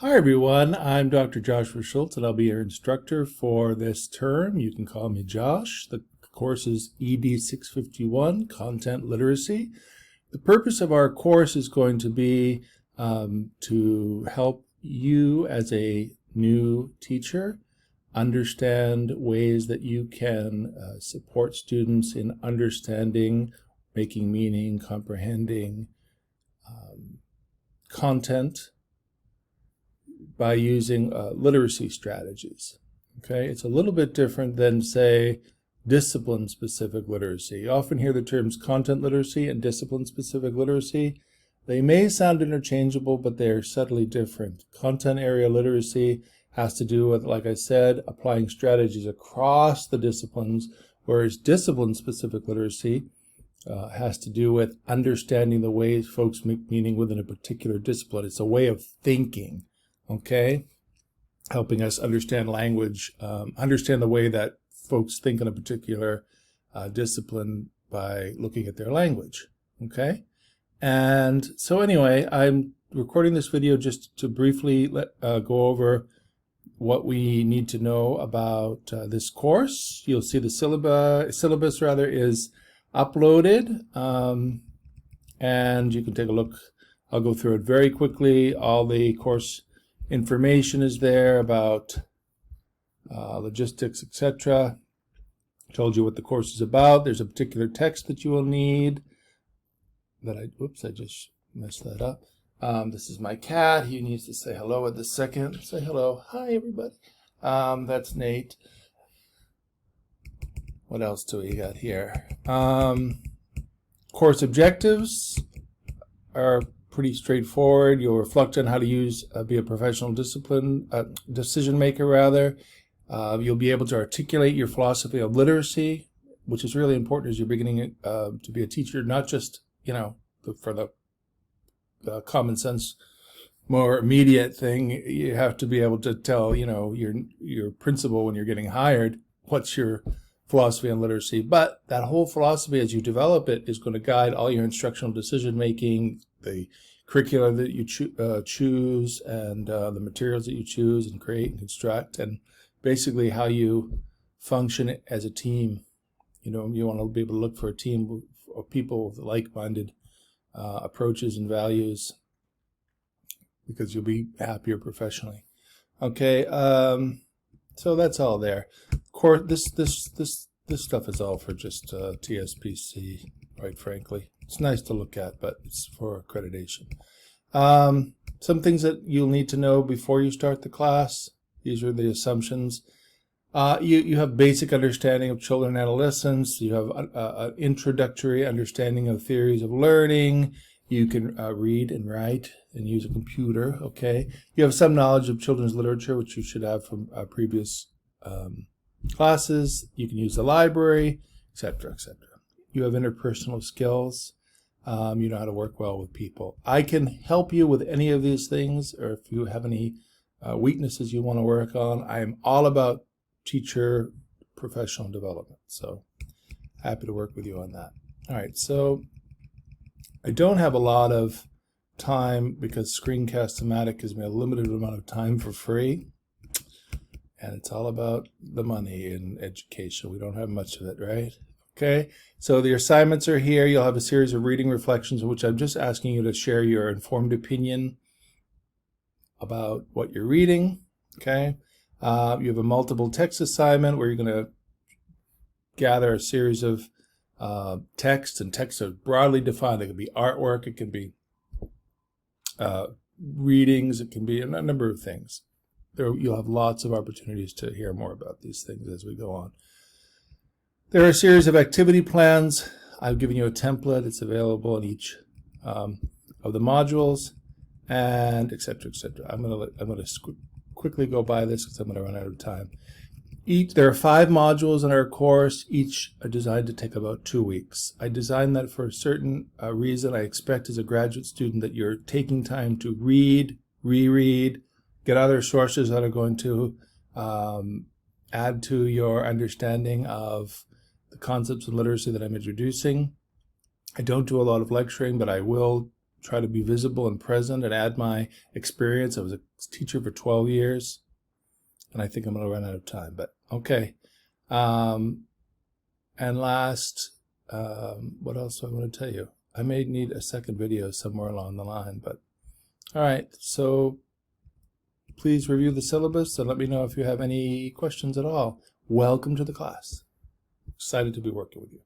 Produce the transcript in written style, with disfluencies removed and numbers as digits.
Hi everyone, I'm Dr. Joshua Schultz and I'll be your instructor for this term. You can call me Josh. The course is Ed 651, Content Literacy. The purpose of our course is going to be to help you as a new teacher understand ways that you can support students in understanding, making meaning, comprehending content by using literacy strategies. Okay, it's a little bit different than, say, discipline-specific literacy. You often hear the terms content literacy and discipline-specific literacy. They may sound interchangeable, but they are subtly different. Content area literacy has to do with, like I said, applying strategies across the disciplines, whereas discipline-specific literacy has to do with understanding the ways folks make meaning within a particular discipline. It's a way of thinking. Okay, helping us understand language, understand the way that folks think in a particular discipline by looking at their language. Okay, and so anyway, I'm recording this video just to briefly go over what we need to know about this course. You'll see the syllabus rather is uploaded, and you can take a look. I'll go through it very quickly. All the course information is there about logistics, etc. Told you what the course is about. There's a particular text that you will need. Whoops, I just messed that up. This is my cat. He needs to say hello at this second. Say hello. Hi, everybody. That's Nate. What else do we got here? Course objectives are pretty straightforward. You'll reflect on how to be a professional decision maker rather. You'll be able to articulate your philosophy of literacy, which is really important as you're beginning to be a teacher, not just, for the common sense, more immediate thing. You have to be able to tell, your principal when you're getting hired, what's your philosophy on literacy. But that whole philosophy, as you develop it, is going to guide all your instructional decision making, the curricula that you choose, and the materials that you choose and create and construct, and basically how you function as a team. You want to be able to look for a team of people with like-minded approaches and values, because you'll be happier professionally. Okay, so that's all there. This stuff is all for just TSPC, quite frankly. It's nice to look at, but it's for accreditation. Some things that you'll need to know before you start the class. These are the assumptions. You have basic understanding of children and adolescents. You have an introductory understanding of theories of learning. You can read and write and use a computer. Okay. You have some knowledge of children's literature, which you should have from previous classes. You can use the library, etc., etc. You have interpersonal skills. You know how to work well with people. I can help you with any of these things, or if you have any weaknesses you want to work on. I am all about teacher professional development, so happy to work with you on that. All right, so I don't have a lot of time because Screencast-O-Matic gives me a limited amount of time for free, and it's all about the money in education. We don't have much of it, right? Okay, so the assignments are here. You'll have a series of reading reflections in which I'm just asking you to share your informed opinion about what you're reading. Okay, you have a multiple text assignment where you're going to gather a series of texts, and texts are broadly defined. It can be artwork, it can be readings, it can be a number of things. You'll have lots of opportunities to hear more about these things as we go on. There are a series of activity plans. I've given you a template. It's available in each of the modules, and etc., etc. I'm going to quickly go by this because I'm going to run out of time. There are 5 modules in our course. Each are designed to take about 2 weeks. I designed that for a certain reason. I expect as a graduate student that you're taking time to read, reread, get other sources that are going to add to your understanding of the concepts of literacy that I'm introducing. I don't do a lot of lecturing, but I will try to be visible and present and add my experience. I was a teacher for 12 years, and I think I'm going to run out of time, but okay. And last, what else do I want to tell you? I may need a second video somewhere along the line, but all right. So please review the syllabus and let me know if you have any questions at all. Welcome to the class. Excited to be working with you.